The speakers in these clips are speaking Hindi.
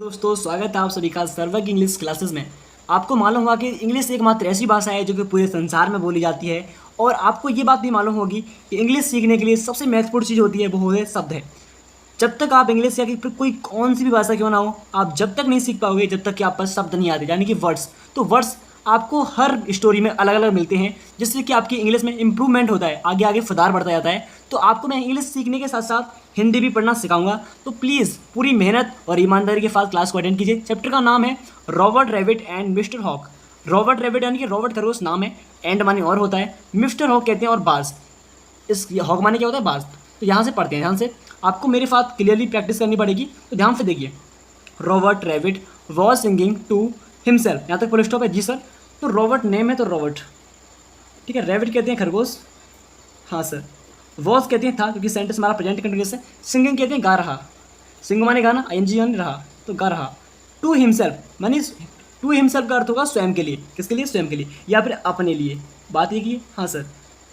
दोस्तों, स्वागत है आप सभी का सर्वज्ञ इंग्लिश क्लासेस में। आपको मालूम होगा कि इंग्लिश एकमात्र ऐसी भाषा है जो कि पूरे संसार में बोली जाती है। और आपको ये बात भी मालूम होगी कि इंग्लिश सीखने के लिए सबसे महत्वपूर्ण चीज़ होती है वो है शब्द है। जब तक आप इंग्लिश या फिर कोई कौन सी भी भाषा क्यों ना हो, आप जब तक नहीं सीख पाओगे जब तक कि आप पास शब्द नहीं आते, यानी कि वर्ड्स। तो वर्ड्स आपको हर स्टोरी में अलग अलग मिलते हैं, जिससे कि आपकी इंग्लिश में इंप्रूवमेंट होता है, आगे आगे सुधार बढ़ता जाता है। तो आपको मैं इंग्लिश सीखने के साथ साथ हिंदी भी पढ़ना सिखाऊंगा। तो प्लीज़ पूरी मेहनत और ईमानदारी के साथ क्लास को अटेंड कीजिए। चैप्टर का नाम है Robert Rabbit and mister Hawk. Robert Rabbit यानी कि रॉबर्ट खरगोश नाम है, एंड माने और होता है, मिस्टर हॉक कहते हैं और बाज। इस हॉक माने क्या होता है? बाज। तो यहाँ से पढ़ते हैं, ध्यान से आपको मेरे साथ क्लियरली प्रैक्टिस करनी पड़ेगी। तो ध्यान से देखिए, Robert Rabbit was singing to himself. यहाँ तक फुल स्टॉप है जी सर। तो रॉबर्ट नेम है तो रॉबर्ट, ठीक है। रैबिट कहते हैं खरगोश, हाँ सर। वॉज कहते हैं था, क्योंकि सेंटेंस हमारा प्रेजेंट कंटिन्यूअस है। सिंगिंग कहते हैं गा रहा, सिंग माने गाना, आईएनजी यानी रहा, तो गा रहा। टू हिमसेल्फ मानी, टू हिमसेल्फ का अर्थ होगा स्वयं के लिए। किसके लिए? स्वयं के लिए, या फिर अपने लिए। बात ये की है, हाँ सर।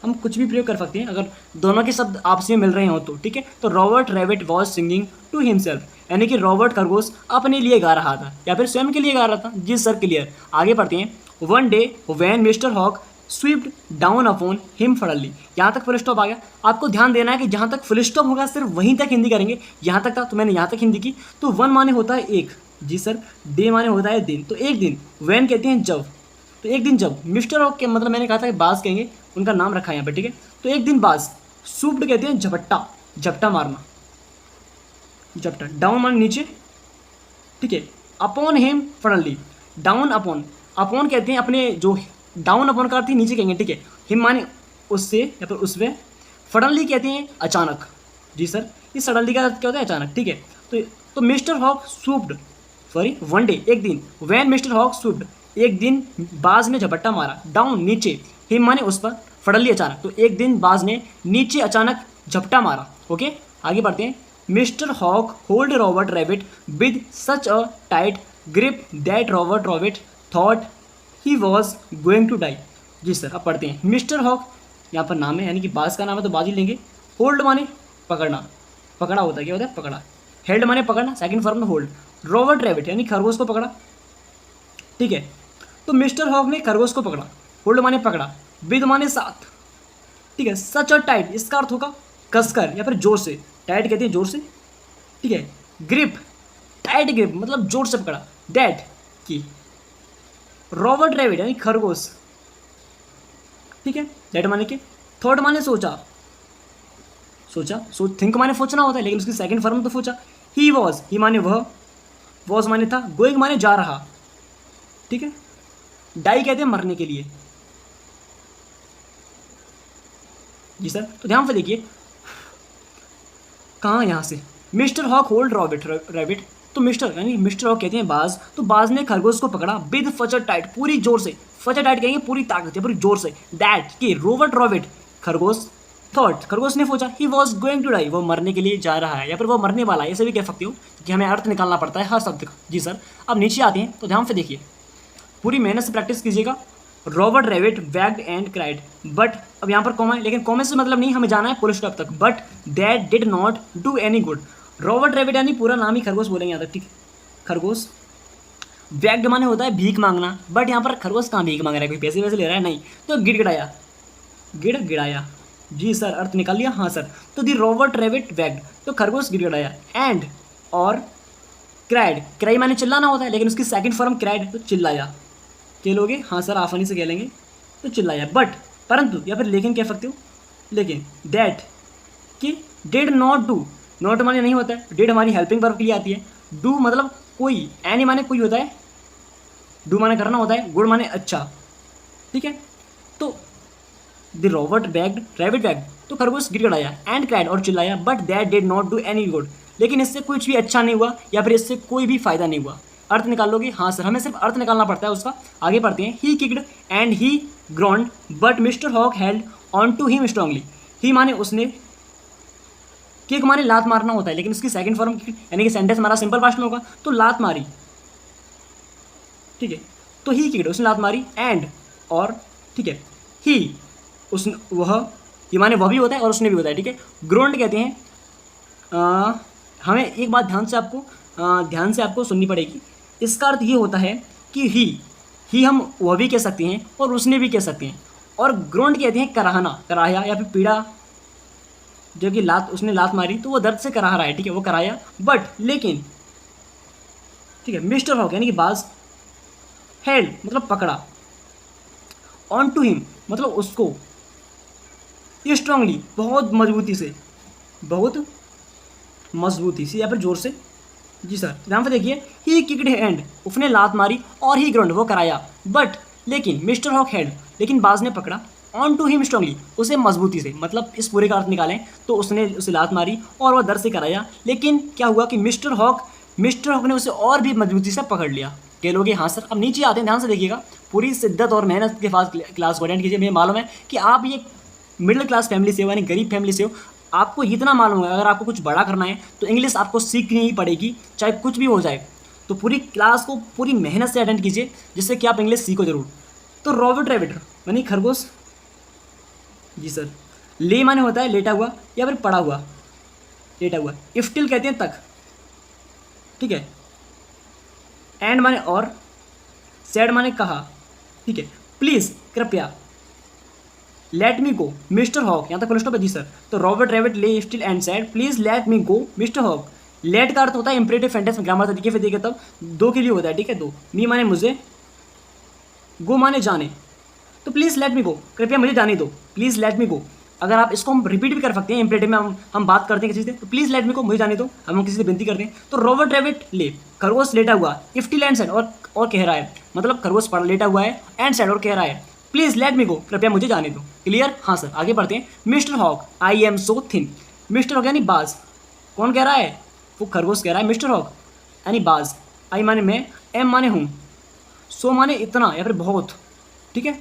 हम कुछ भी प्रयोग कर सकते हैं अगर दोनों के शब्द आपस में मिल रहे हो तो, ठीक है। तो Robert Rabbit was singing to himself, यानी कि रॉबर्ट खरगोश अपने लिए गा रहा था या फिर स्वयं के लिए गा रहा था। जी सर, क्लियर। आगे पढ़ते हैं। One day when mister Hawk swept down upon him suddenly. यहाँ तक फुल स्टॉप आ गया। आपको ध्यान देना है कि जहाँ तक फुल स्टॉप होगा सिर्फ वहीं तक हिंदी करेंगे। यहाँ तक था तो मैंने यहाँ तक हिंदी की। तो वन माने होता है एक, जी सर। डे माने होता है दिन, तो एक दिन। वैन कहते हैं जब, तो एक दिन जब। मिस्टर हॉक के मतलब मैंने कहा था कि बाज कहेंगे, उनका नाम रखा है यहाँ पे, ठीक है। तो एक दिन बाज। सूप्ड कहते हैं झपट्टा, झपटा मारना, झपटा। डाउन माने नीचे, ठीक है। Upon him suddenly, down upon, upon कहते हैं अपने, जो डाउन अपॉन का अर्थ ही नीचे कहेंगे, ठीक है। हिम माने उससे या फिर उससे, सडनली कहते हैं अचानक, जी सर। इस सडनली का अर्थ क्या होता है? अचानक, ठीक है। तो Mister Hawk swooped, sorry one day, एक दिन। वैन मिस्टर हॉक सूप्ड, एक दिन बाज ने झपट्टा मारा। डाउन नीचे, हिम माने उस पर, सडनली अचानक। तो एक दिन बाज ने नीचे अचानक झपटा मारा। ओके, आगे बढ़ते हैं। Mister Hawk hold Robert Rabbit with such a tight grip that Robert Rabbit thought he was going to die. जी सर, अब पढ़ते हैं। मिस्टर हॉक यहाँ पर नाम है, यानी कि बाज का नाम है तो बाज ही लेंगे। होल्ड माने पकड़ना, पकड़ा होता है, क्या होता है? पकड़ा। हेल्ड माने पकड़ना, सेकंड फॉर्म में होल्ड। रॉबर्ट रैबिट यानी खरगोश को पकड़ा, ठीक है। तो मिस्टर हॉक ने खरगोश को पकड़ा, होल्ड माने पकड़ा, विद माने साथ, ठीक है। सच अ टाइट, इसका अर्थ होगा कसकर या फिर जोर से। टाइट कहते हैं जोर से, ठीक है। ग्रिप, टाइट ग्रिप मतलब जोर से पकड़ा। दैट की, रॉबर्ट रैबिट यानी खरगोश, ठीक है। दैट माने के, थॉट माने सोचा, सोचा, थिंक माने सोचना होता है, लेकिन उसकी सेकंड फॉर्म तो सोचा। ही वॉज, ही माने वह, वॉज माने था, गोइंग माने जा रहा, ठीक है। डाई कहते हैं मरने के लिए, जी सर। तो ध्यान से देखिए, कहाँ यहाँ से mister Hawk hold Robert Rabbit. तो मिस्टर यानी मिस्टर हॉक कहते हैं बाज, तो बाज ने खरगोश को पकड़ा विद फचर टाइट, पूरी जोर से। फचर टाइट कहेंगे पूरी ताकत या पूरी जोर से। दैट कि रॉबर्ट रॉबिट खरगोश, थॉट खरगोश ने सोचा, he was going to die, वो मरने के लिए जा रहा है या फिर वो मरने वाला है, ऐसे भी कह सकते हो कि हमें अर्थ निकालना पड़ता है हर शब्द का। जी सर। अब नीचे आते हैं तो ध्यान से देखिए, पूरी मेहनत से प्रैक्टिस कीजिएगा। Robert rabbit waged and cried but, अब यहाँ पर कॉमा है, लेकिन कॉमे से मतलब नहीं, हमें जाना है फुल स्टॉप तक। But that did not do any good. Robert Rabbit यानी पूरा नाम ही खरगोश बोलेंगे यहाँ तक, ठीक है। खरगोश। वैग्ड माने होता है भीख मांगना, बट यहाँ पर खरगोश कहाँ भीख मांग रहा है, कोई पैसे वैसे ले रहा है? नहीं। तो गिड़गिड़ाया, गिड़ गिड़ाया, जी सर। अर्थ निकाल लिया, हाँ सर। तो दी रॉबर्ट रैबिट वैग्ड, तो खरगोश गिड़गिड़ाया। एंड और क्राइड, क्राई माने चिल्लाना होता है, लेकिन उसकी सेकंड फॉर्म क्राइड, तो चिल्लाया। कह लोगे? हाँ सर, आसानी से कह लेंगे, तो चिल्लाया। बट परंतु या फिर लेकिन कह सकते हो, लेकिन दैट कि डिड नॉट डू, नॉट माने नहीं होता है, डिड हमारी हेल्पिंग वर्ब के लिए आती है। डू मतलब कोई, एनी माने कोई होता है, डू माने करना होता है, गुड माने अच्छा, ठीक है। तो the Robert bagged rabbit bagged, तो खरगोश गिड़गिड़ाया। एंड क्राइड और चिल्लाया। But that did not do any good, लेकिन इससे कुछ भी अच्छा नहीं हुआ या फिर इससे कोई भी फायदा नहीं हुआ। अर्थ निकाल लोगे? हाँ सर, हमें सिर्फ अर्थ निकालना पड़ता है उसका। आगे पढ़ते हैं। He kicked and he groaned but Mister Hawk held on to him strongly. He माने उसने, किक माने लात मारना होता है, लेकिन उसकी सेकंड फॉर्म यानी कि सेंटेंस हमारा सिंपल पास्ट में होगा, तो लात मारी, ठीक है। तो ही किक्ड, उसने लात मारी। एंड और, ठीक है। ही उस, वह, ये माने वह भी होता है और उसने भी होता है, ठीक है। ग्रोन्ड कहते हैं, हमें एक बात ध्यान से आपको ध्यान से आपको सुननी पड़ेगी। इसका अर्थ ये होता है कि ही हम वह भी कह सकते हैं और उसने भी कह सकते हैं। और ग्रोंड कहते हैं कराहना, कराया या फिर पीड़ा, जो कि लात, उसने लात मारी तो वो दर्द से कराह रहा है, ठीक है, वो कराया। बट लेकिन, ठीक है, मिस्टर हॉक यानी कि बाज, हेल्ड मतलब पकड़ा, ऑन टू हिम मतलब उसको, स्ट्रांगली बहुत मजबूती से, बहुत मजबूती से या फिर जोर से। जी सर, ध्यान से देखिए, ही किक्ड हैंड, उसने लात मारी, और ही ग्राउंड वो कराया। बट लेकिन मिस्टर हॉक हेल्ड, लेकिन बाज ने पकड़ा, ऑन टू हिम स्ट्रांगली उसे मजबूती से, मतलब इस पूरे का अर्थ निकालें तो उसने उसे लात मारी और वह दर्द से कराया। लेकिन क्या हुआ कि मिस्टर हॉक ने उसे और भी मजबूती से पकड़ लिया। कह लोगे हाँ सर। अब नीचे आते हैं, ध्यान से देखिएगा, पूरी शिद्दत और मेहनत के साथ क्लास को अटेंड कीजिए। मुझे मालूम है कि आप ये मिडिल क्लास फैमिली से हो, यानी गरीब फैमिली से हो। आपको इतना मालूम है, अगर आपको कुछ बड़ा करना है तो इंग्लिश आपको सीखनी ही पड़ेगी, चाहे कुछ भी हो जाए। तो पूरी क्लास को पूरी मेहनत से अटेंड कीजिए, जिससे कि आप इंग्लिश सीखो जरूर। तो रॉबर्ट रैबिट यानी खरगोश, जी सर, ले माने होता है लेटा हुआ या फिर पड़ा हुआ, लेटा हुआ। इफ्टिल कहते हैं तक, ठीक है। एंड माने और, सैड माने कहा, ठीक है। प्लीज़ कृपया, let me go mister Hawk, यहाँ तक फुल स्टॉप है। जी सर। तो Robert Rabbit lay still and said please let me go mister Hawk. Let का अर्थ होता है इंपरेटिव सेंटेंस में, ग्रामर तरीके से देखे तब दो के लिए होता है, ठीक है, दो। मी माने मुझे, गो माने जाने। तो प्लीज़ लेट मी गो, कृपया मुझे जाने दो, प्लीज़ लेट मी गो। अगर आप इसको हम रिपीट भी कर सकते हैं, इंपरेटिव में हम बात करते हैं किसी से, तो प्लीज़ लेट मी गो, मुझे जाने दो, हम किसी से विनती करते हैं। तो रॉबर्ट रैबिट ले, खरगोश लेटा हुआ, इफ्टी एंड सैड और कह रहा है, मतलब खरगोश पड़ा लेटा हुआ है, एंड सैड और कह रहा है, प्लीज़ लेट मी गो, कृपया मुझे जाने दो। क्लियर? हाँ सर, आगे बढ़ते हैं। Mister hawk I am so thin, mister hawk यानी बाज, कौन कह रहा है? वो खरगोश कह रहा है मिस्टर हॉक यानी बाज। आई माने मैं, एम माने हूँ, सो माने इतना या फिर बहुत, ठीक है।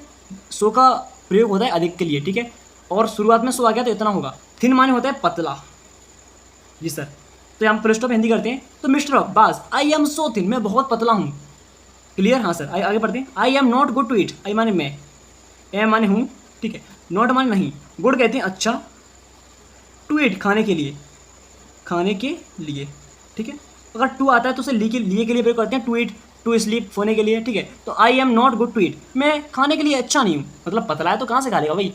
सो का प्रयोग होता है अधिक के लिए, ठीक है, और शुरुआत में सो आ गया तो इतना होगा। थिन माने होता है पतला। जी सर। तो हम फुल स्टॉप हिंदी करते हैं। तो मिस्टर हॉक बाज, आई एम सो थिन, मैं बहुत पतला हूँ। क्लियर? हाँ सर, आगे बढ़ते हैं। I am not good to eat, I माने मैं, ए माने हूँ, ठीक है, नॉट माने नहीं, गुड कहते हैं अच्छा, टू ईट खाने के लिए, खाने के लिए, ठीक है। अगर टू आता है तो उसे लिए के लिए प्रयोग करते हैं, टू ईट, टू स्लीप, सोने के लिए, ठीक है। तो I am not good to eat, मैं खाने के लिए अच्छा नहीं हूँ, मतलब पतला है तो कहाँ से खा लेगा भाई।